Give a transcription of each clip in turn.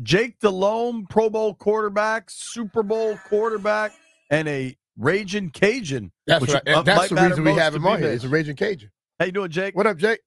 Jake Delhomme, Pro Bowl quarterback, Super Bowl quarterback, and a Raging Cajun. That's which right. That's might the matter reason we most have to him on here. BMitch. It's a Raging Cajun. How you doing, Jake? What up, Jake?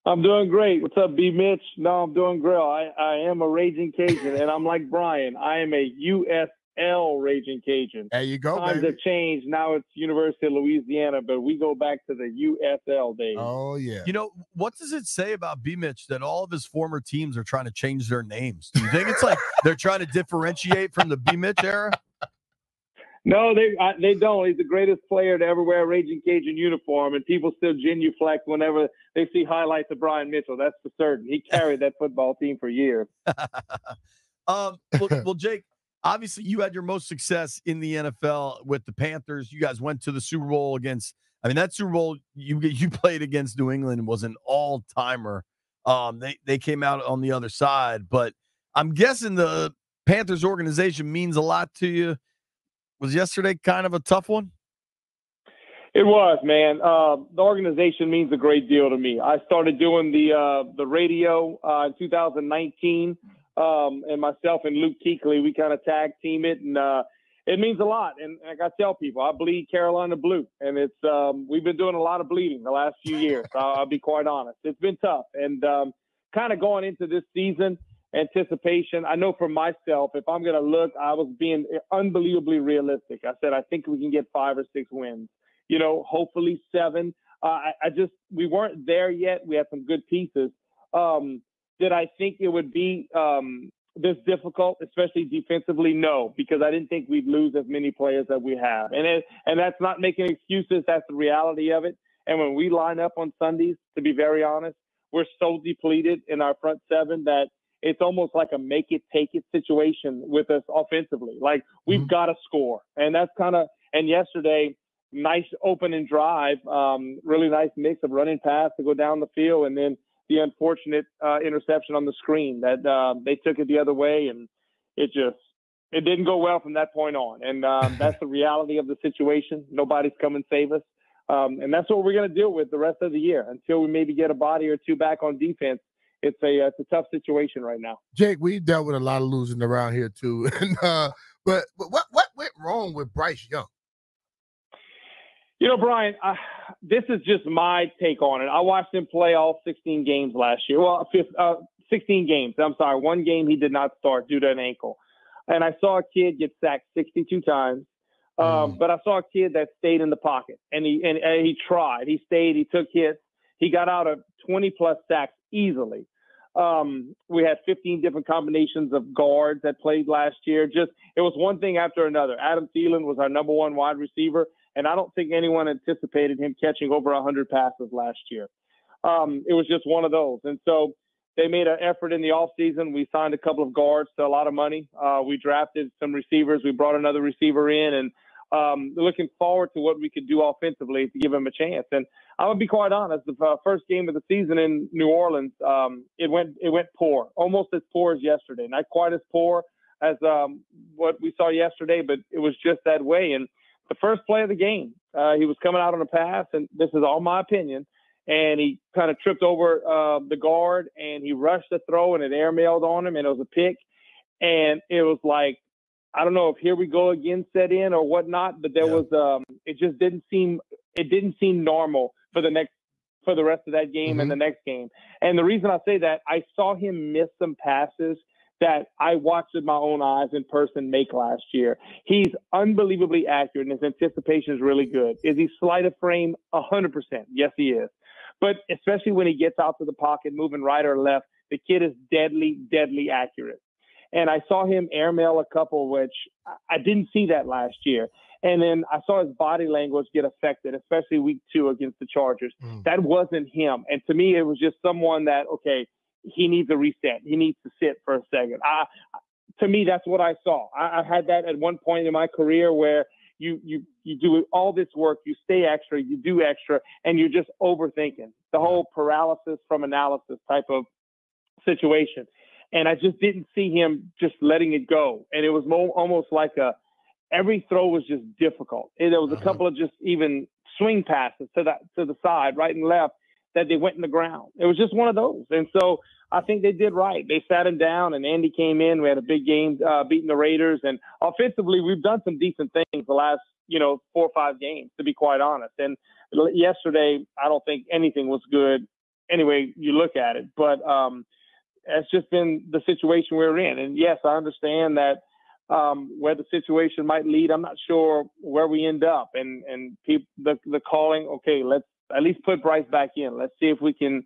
I'm doing great. What's up, BMitch? No, I'm doing great. I am a Raging Cajun, and I'm like Brian. I am a USL Raging Cajun. There you go, Times baby. have changed. Now it's University of Louisiana, but we go back to the USL days. Oh, yeah. You know, what does it say about BMitch that all of his former teams are trying to change their names? Do you think it's like they're trying to differentiate from the BMitch era? No, they don't. He's the greatest player to ever wear a Raging Cajun uniform, and people still genuflect whenever they see highlights of Brian Mitchell. That's for certain. He carried that football team for years. Well, Jake, obviously you had your most success in the NFL with the Panthers. You guys went to the Super Bowl against. I mean, that Super Bowl you played against New England was an all-timer. They came out on the other side, but I'm guessing the Panthers organization means a lot to you. Was yesterday kind of a tough one? It was, man. The organization means a great deal to me. I started doing the radio in 2019, and myself and Luke Kuechly, we kind of tag team it, and it means a lot. And like I tell people, I bleed Carolina blue, and it's we've been doing a lot of bleeding the last few years. I'll be quite honest. It's been tough, and kind of going into this season, anticipation. I know for myself, if I'm going to look, I was being unbelievably realistic. I said, I think we can get 5 or 6 wins, hopefully 7. We weren't there yet. We had some good pieces. Did I think it would be this difficult, especially defensively? No, because I didn't think we'd lose as many players that we have. And that's not making excuses. That's the reality of it. And when we line up on Sundays, to be very honest, we're so depleted in our front 7 that it's almost like a make it, take it situation with us offensively. Like we've got to score. And that's and yesterday, nice opening drive, really nice mix of running pass to go down the field. And then the unfortunate interception on the screen that they took it the other way. And it didn't go well from that point on. And that's the reality of the situation. Nobody's come and save us. And that's what we're going to deal with the rest of the year until we maybe get a body or 2 back on defense. It's a tough situation right now. Jake, we dealt with a lot of losing around here too. But what went wrong with Bryce Young? Brian, this is just my take on it. I watched him play all 16 games last year. Well, 16 games. I'm sorry. 1 game he did not start due to an ankle. And I saw a kid get sacked 62 times. But I saw a kid that stayed in the pocket, and he tried. He stayed. He took hits. He got out of 20-plus sacks easily. We had 15 different combinations of guards that played last year. It was one thing after another. Adam Thielen was our number 1 wide receiver, and I don't think anyone anticipated him catching over 100 passes last year. It was just one of those. And so they made an effort in the offseason. We signed a couple of guards to a lot of money. We drafted some receivers. We brought another receiver in, and looking forward to what we could do offensively to give him a chance. And I'm gonna be quite honest, the first game of the season in New Orleans, it went poor, almost as poor as yesterday. Not quite as poor as what we saw yesterday, but it was just that way. And the first play of the game, he was coming out on a pass, and this is all my opinion, and he kind of tripped over the guard, and he rushed the throw, and it airmailed on him, and it was a pick. And it was like, I don't know if here we go again set in or whatnot, but there was it just didn't seem normal for the rest of that game and the next game. And the reason I say that, I saw him miss some passes that I watched with my own eyes in person make last year. He's unbelievably accurate, and his anticipation is really good. Is he sleight of frame? 100%. Yes, he is. But especially when he gets out to the pocket, moving right or left, the kid is deadly, deadly accurate. And I saw him airmail a couple, which I didn't see that last year. And then I saw his body language get affected, especially week 2 against the Chargers. That wasn't him. And to me, it was just someone that, okay, he needs a reset. He needs to sit for a second. To me, that's what I saw. I had that at one point in my career where you do all this work, you stay extra, you do extra, and you're just overthinking. The whole paralysis from analysis type of situation. And I just didn't see him just letting it go. And it was almost like every throw was just difficult. And there was a couple of just even swing passes to the side, right and left, that they went in the ground. It was just one of those. And so I think they did right. They sat him down, and Andy came in. We had a big game beating the Raiders. And offensively, we've done some decent things the last, 4 or 5 games, to be quite honest. And yesterday, I don't think anything was good any way you look at it. But it's just been the situation we're in. And, yes, I understand that where the situation might lead, I'm not sure where we end up. And people, the calling, okay, let's at least put Bryce back in. Let's see if we can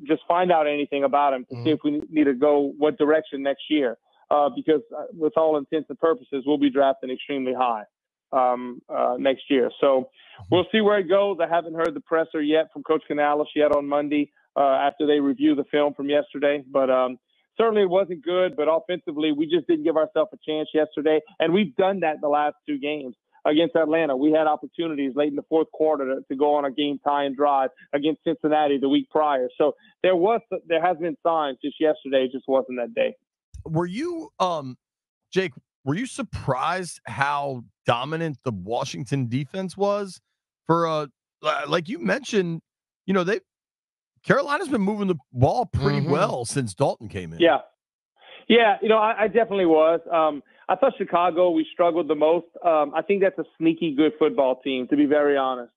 just find out anything about him to see if we need to go what direction next year. Because with all intents and purposes, we'll be drafting extremely high next year. So we'll see where it goes. I haven't heard the presser yet from Coach Canales yet on Monday after they review the film from yesterday. But certainly it wasn't good. But offensively, we just didn't give ourselves a chance yesterday. And we've done that the last 2 games. Against Atlanta, we had opportunities late in the fourth quarter to go on a game-tying drive. Against Cincinnati the week prior. So there has been signs. Just yesterday, it just wasn't that day. Were you, Jake, were you surprised how dominant the Washington defense was? For like you mentioned, Carolina's been moving the ball pretty well since Dalton came in. Yeah, I definitely was. I thought Chicago, we struggled the most. I think that's a sneaky good football team, to be very honest.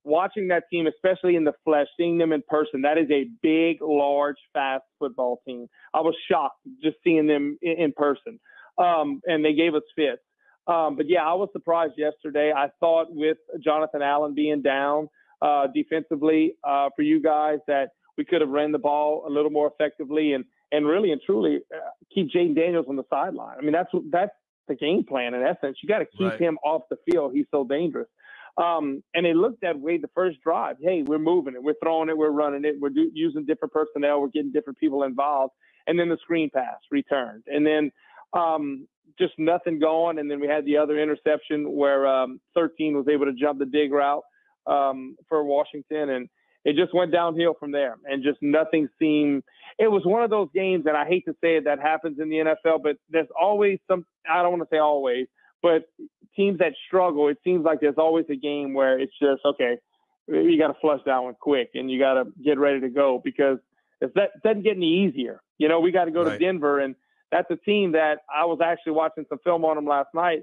Watching that team, especially in the flesh, seeing them in person, that is a big, large, fast football team. I was shocked just seeing them in person. And they gave us fits. But, yeah, I was surprised yesterday. I thought with Jonathan Allen being down defensively for you guys that we could have ran the ball a little more effectively and really and truly keep Jayden Daniels on the sideline. I mean, that's the game plan in essence. You got to keep him off the field. He's so dangerous. And it looked that way the first drive. Hey, we're moving it. We're throwing it. We're running it. We're using different personnel. We're getting different people involved. And then the screen pass returned. And then just nothing going. And then we had the other interception where 13 was able to jump the dig route for Washington. And it just went downhill from there. And just nothing seemed – it was one of those games, and I hate to say it, that happens in the NFL, but there's always some – I don't want to say always, but teams that struggle, it seems like there's always a game where it's just, okay, you got to flush that one quick and you got to get ready to go because it doesn't get any easier. We got to go to Denver, and that's a team that I was actually watching some film on them last night,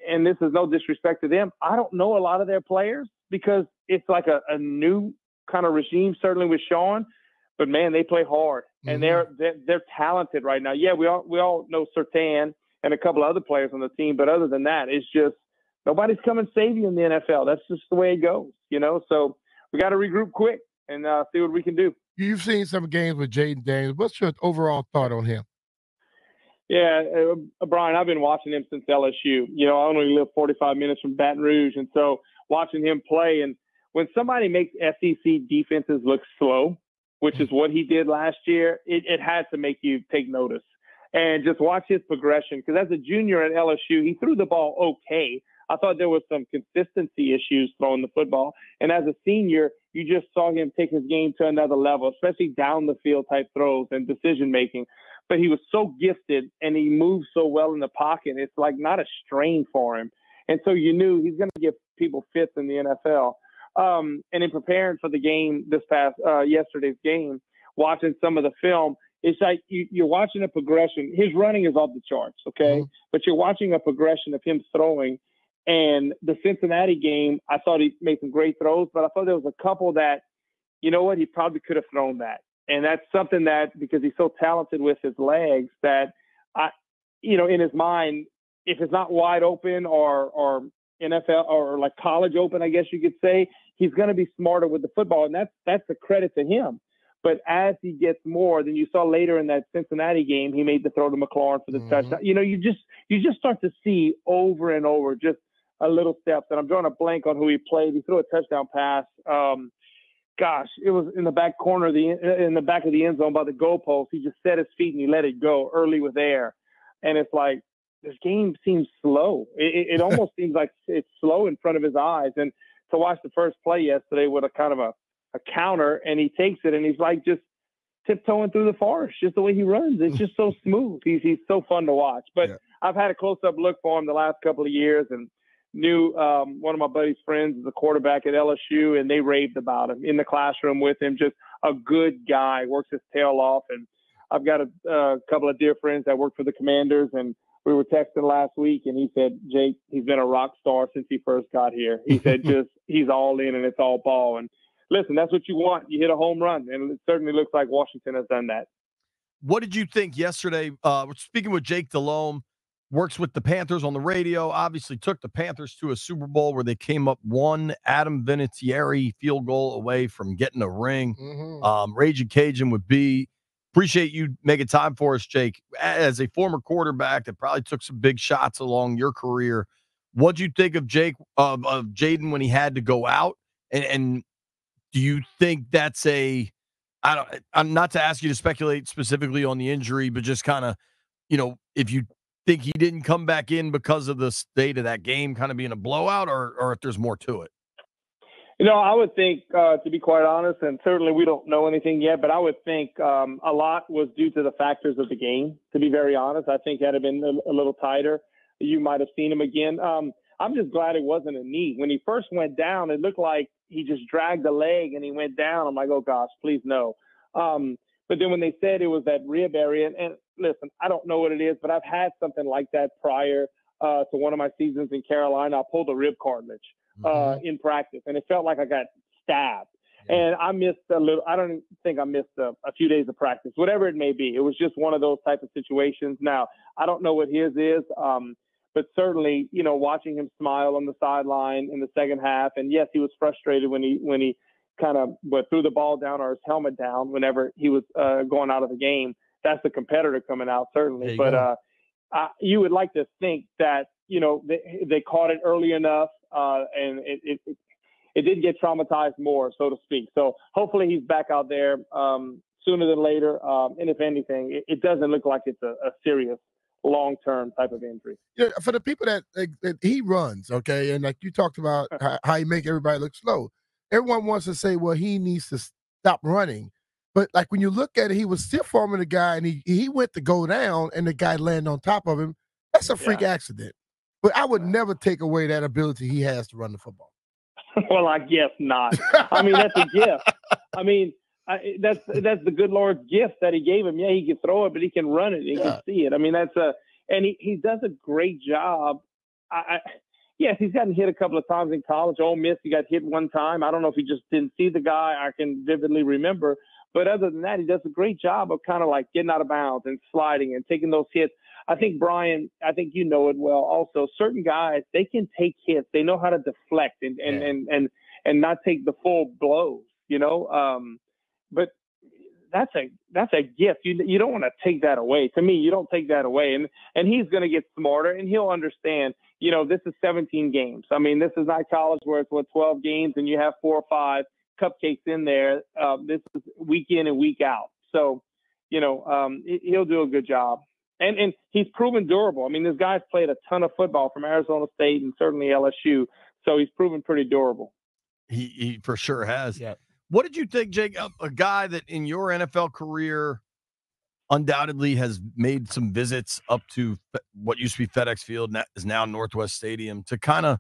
and this is no disrespect to them. I don't know a lot of their players because it's like a new kind of regime, certainly with Sean, but man, they play hard and they're talented right now. Yeah, we all know Surtain and a couple of other players on the team, but other than that, it's just nobody's come and save you in the NFL. That's just the way it goes, So we got to regroup quick and see what we can do. You've seen some games with Jayden Daniels. What's your overall thought on him? Yeah, Brian, I've been watching him since LSU. I only live 45 minutes from Baton Rouge, and so watching him play, and when somebody makes SEC defenses look slow, which is what he did last year, it had to make you take notice. And just watch his progression, because as a junior at LSU, he threw the ball okay. I thought there was some consistency issues throwing the football. And as a senior, you just saw him take his game to another level, especially down the field type throws and decision making. But he was so gifted and he moved so well in the pocket. It's like not a strain for him. And so you knew he's going to give people fits in the NFL. And in preparing for the game this past yesterday's game, watching some of the film, it's like you're watching a progression. His running is off the charts, okay? But you're watching a progression of him throwing. And the Cincinnati game, I thought he made some great throws, but I thought there was a couple that, he probably could have thrown that. And that's something that, because he's so talented with his legs, that in his mind, if it's not wide open or NFL or like college open, I guess you could say, he's going to be smarter with the football. And that's a credit to him. But as he gets more, then you saw later in that Cincinnati game, he made the throw to McLaurin for the touchdown. You just start to see over and over just a little steps. And I'm drawing a blank on who he played. He threw a touchdown pass. It was in the back corner, in the back of the end zone by the goalpost. He just set his feet and he let it go early with air. And it's like, this game seems slow. It almost seems like it's slow in front of his eyes. And to watch the first play yesterday with a kind of a counter, and he takes it and he's like just tiptoeing through the forest, just the way he runs. It's just so smooth. He's so fun to watch. But I've had a close-up look for him the last couple of years, and knew one of my buddy's friends is a quarterback at LSU, and they raved about him in the classroom with him. Just a good guy, works his tail off. And I've got a couple of dear friends that work for the Commanders, and we were texting last week, and he said, Jake, he's been a rock star since he first got here. He said, he's all in and it's all ball. And listen, that's what you want. You hit a home run, and it certainly looks like Washington has done that. What did you think yesterday? Speaking with Jake Delhomme, works with the Panthers on the radio, obviously took the Panthers to a Super Bowl where they came up one Adam Vinatieri field goal away from getting a ring. Raging Cajun would be. Appreciate you making time for us, Jake. As a former quarterback that probably took some big shots along your career, what'd you think of Jayden when he had to go out? And do you think that's I'm not to ask you to speculate specifically on the injury, but just kind of, if you think he didn't come back in because of the state of that game kind of being a blowout, or if there's more to it? I would think, to be quite honest, and certainly we don't know anything yet, but I would think a lot was due to the factors of the game, to be very honest. I think had it been a little tighter, you might have seen him again. I'm just glad it wasn't a knee. When he first went down, it looked like he just dragged the leg and he went down. I'm like, oh, gosh, please no. But then when they said it was that rib area, and listen, I don't know what it is, but I've had something like that prior to one of my seasons in Carolina. I pulled a rib cartilage in practice, and it felt like I got stabbed. Yeah. And I missed I don't think I missed a few days of practice, whatever it may be. It was just one of those type of situations. Now, I don't know what his is, but certainly, watching him smile on the sideline in the second half, and yes, he was frustrated when he kind of threw the ball down or his helmet down whenever he was going out of the game. That's the competitor coming out, certainly. But you would like to think that, they caught it early enough, and it did get traumatized more, so to speak. So hopefully he's back out there sooner than later. And if anything, it doesn't look like it's a serious long-term type of injury. Yeah, for the people that he runs, okay, and like you talked about how he make everybody look slow. Everyone wants to say, well, he needs to stop running. But like when you look at it, he was still forming the guy, and he went to go down, and the guy landed on top of him. That's a freak accident. But I would never take away that ability he has to run the football. Well, I guess not. I mean, that's a gift. I mean, that's the good Lord's gift that he gave him. Yeah, he can throw it, but he can run it. He can see it. I mean, and he does a great job. Yes, he's gotten hit a couple of times in college. Ole Miss, he got hit one time. I don't know if he just didn't see the guy. I can vividly remember. But other than that, he does a great job of kind of like getting out of bounds and sliding and taking those hits. I think, Brian, you know it well also. Certain guys, they can take hits. They know how to deflect and not take the full blows, But that's a gift. You don't want to take that away. To me, you don't take that away. And he's going to get smarter, and he'll understand, this is 17 games. I mean, this is not college where it's 12 games and you have 4 or 5 cupcakes in there. This is week in and week out. So, he'll do a good job. And he's proven durable. I mean, this guy's played a ton of football from Arizona State and certainly LSU. So he's proven pretty durable. He for sure has. Yeah. What did you think, Jake, a guy that in your NFL career undoubtedly has made some visits up to what used to be FedEx Field and is now Northwest Stadium to kind of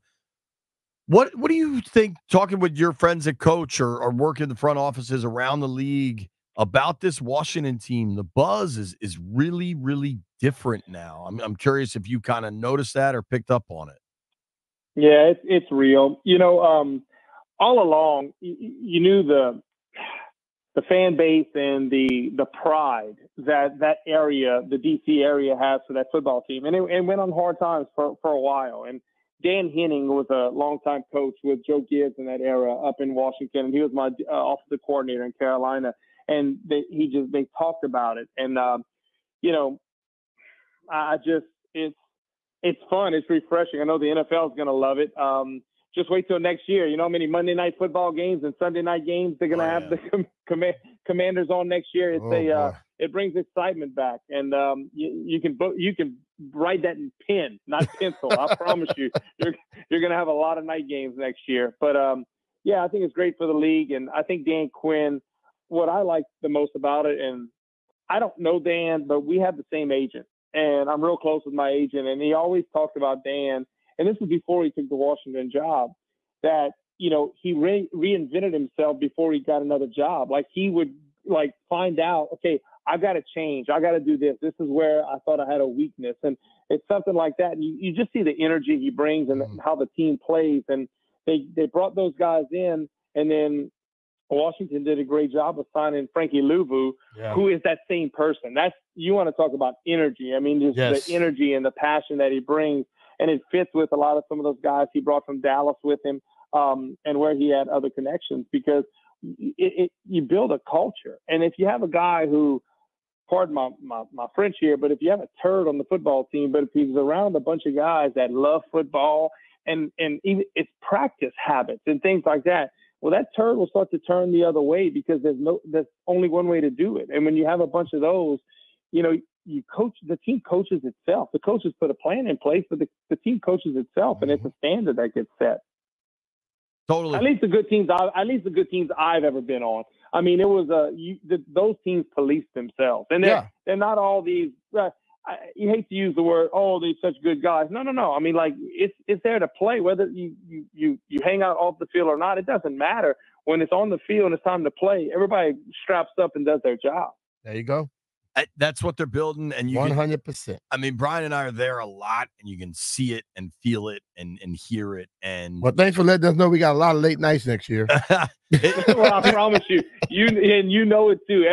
what do you think, talking with your friends at coach or working the front offices around the league about this Washington team? The buzz is really, really different now. I'm curious if you kind of noticed that or picked up on it. Yeah, it's real. All along, you knew the fan base and the pride that area, the DC area, has for that football team, and it went on hard times for a while. And Dan Henning was a longtime coach with Joe Gibbs in that era up in Washington, and he was my offensive coordinator in Carolina. And they talked about it, and it's fun, it's refreshing. I know the NFL is going to love it. Just wait till next year. You know how many Monday night football games and Sunday night games they're going to have the Commanders on next year. It brings excitement back, and you can write that in pen, not pencil. I promise you're going to have a lot of night games next year. But I think it's great for the league, and I think Dan Quinn. What I like the most about it, and I don't know Dan, but we have the same agent, and I'm real close with my agent, and he always talked about Dan and this was before he took the Washington job, that, you know, he reinvented himself before he got another job. Like, he would, like, find out, okay, I got to change. I got to do this. This is where I thought I had a weakness. And it's something like that. And you just see the energy he brings and how the team plays. And they brought those guys in, and then Washington did a great job of signing Frankie Louvu, who is that same person. You want to talk about energy. I mean, just the energy and the passion that he brings. And it fits with a lot of some of those guys he brought from Dallas with him, and where he had other connections, because you build a culture. And if you have a guy who, pardon my French here, but if you have a turd on the football team, but if he's around a bunch of guys that love football and even it's practice habits and things like that, well, that turd will start to turn the other way, because there's only one way to do it. And when you have a bunch of those, you know, the team coaches itself. The coaches put a plan in place, but the team coaches itself, and it's a standard that gets set. Totally. At least the good teams I've ever been on. I mean, it was those teams police themselves, and they're not all these. You hate to use the word, oh, they're such good guys. No. I mean, like, it's there to play, whether you hang out off the field or not. It doesn't matter. When it's on the field and it's time to play, everybody straps up and does their job. There you go. That's what they're building, and 100%. I mean, Brian and I are there a lot, and you can see it and feel it and hear it. And well, thanks for letting us know we got a lot of late nights next year. Well, I promise you, you know it too.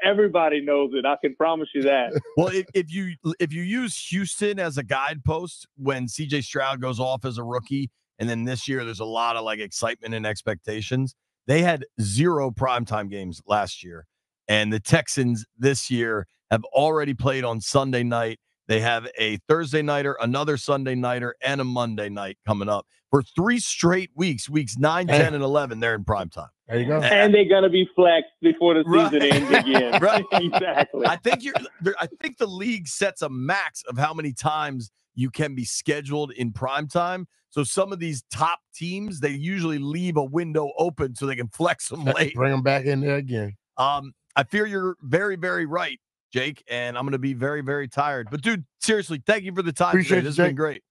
Everybody knows it. I can promise you that. Well, if you use Houston as a guidepost when CJ Stroud goes off as a rookie, and then this year there's a lot of like excitement and expectations. They had 0 primetime games last year. And the Texans this year have already played on Sunday night. They have a Thursday nighter, another Sunday nighter, and a Monday night coming up for 3 straight weeks. Weeks 9, 10, and 11. They're in primetime. There you go. And they're gonna be flexed before the season ends again. Right. Exactly. I think the league sets a max of how many times you can be scheduled in primetime. So some of these top teams, they usually leave a window open so they can flex them late. Bring them back in there again. I fear you're very, very right, Jake, and I'm going to be very, very tired. But, dude, seriously, thank you for the time today. This has been great.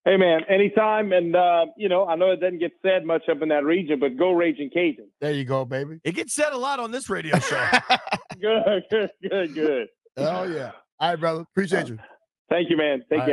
Hey, man, anytime. And, you know, I know it doesn't get said much up in that region, but go Raging Cajun. There you go, baby. It gets said a lot on this radio show. Good. Oh, yeah. All right, brother. Appreciate you. Thank you, man. Take care.